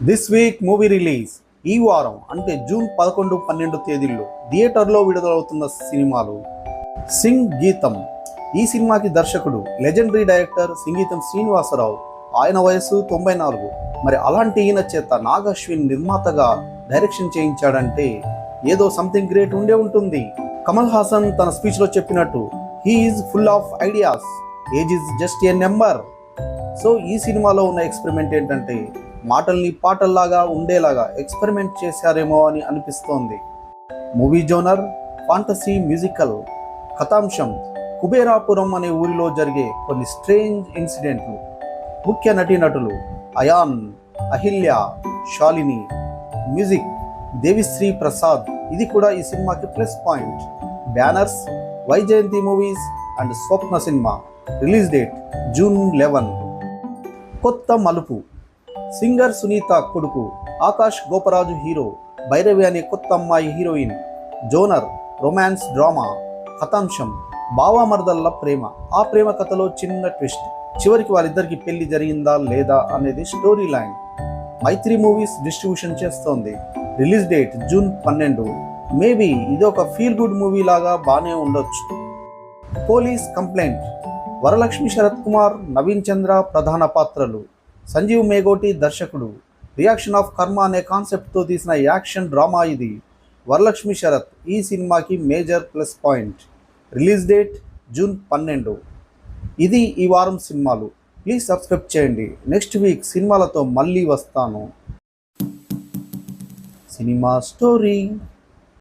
This week movie release. ఈ వారం అంటే జూన్ 11, 12 తేదీల్లో థియేటర్లో విడుదలవుతున్న సినిమాలు సింగ్ గీతం. ఈ సినిమాకి దర్శకుడు లెజెండరీ డైరెక్టర్ సింగీతం శ్రీనివాసరావు. ఆయన వయసు 94. మరి అలాంటి ఈయన చేత నాగ్ అశ్విన్ నిర్మాతగా డైరెక్షన్ చేయించాడంటే ఏదో సంథింగ్ గ్రేట్ ఉండే ఉంటుంది. కమల్ హాసన్ తన స్పీచ్లో చెప్పినట్టు he is full of ideas, age is just a number. So ఈ సినిమాలో ఉన్న ఎక్స్పెరిమెంట్ ఏంటంటే మాటల్ని పాటల్లాగా ఉండేలాగా ఎక్స్పెరిమెంట్ చేశారేమో అని అనిపిస్తోంది. Movie genre fantasy musical. కథాంశం కుబేరాపురం అనే ఊరిలో జరిగే కొన్ని స్ట్రేంజ్ ఇన్సిడెంట్లు. ముఖ్య నటీనటులు అయాన్, అహిల్య, శాలిని. మ్యూజిక్ దేవిశ్రీ ప్రసాద్. ఇది కూడా ఈ సినిమాకి plus point. Banners Vyjayanthi movies and Swapna cinema. Release date June 11. కొత్త మలుపు. సింగర్ సునీత కొడుకు ఆకాష్ గోపరాజు హీరో, భైరవి అనే కొత్త అమ్మాయి హీరోయిన్. Genre romance drama. కథాంశం బావామర్దల్ల ప్రేమ. ఆ ప్రేమ కథలో చిన్న ట్విస్ట్. చివరికి వారిద్దరికి పెళ్లి జరిగిందా లేదా అనేది story line. Mythri movies distribution చేస్తోంది. Release date June 12. మేబీ ఇది ఒక ఫీల్ గుడ్ మూవీ లాగా బాగానే ఉండొచ్చు. Police complaint. వరలక్ష్మి శరత్ కుమార్, నవీన్ చంద్ర ప్రధాన పాత్రలు. సంజీవ్ మేగోటి దర్శకుడు. రియాక్షన్ ఆఫ్ కర్మ అనే కాన్సెప్ట్తో తీసిన యాక్షన్ డ్రామా ఇది. వరలక్ష్మి శరత్ ఈ సినిమాకి major plus point. Release date June 12. ఇది ఈ వారం సినిమాలు. ప్లీజ్ సబ్స్క్రైబ్ చేయండి. నెక్స్ట్ వీక్ సినిమాలతో మళ్ళీ వస్తాను. Cinema story.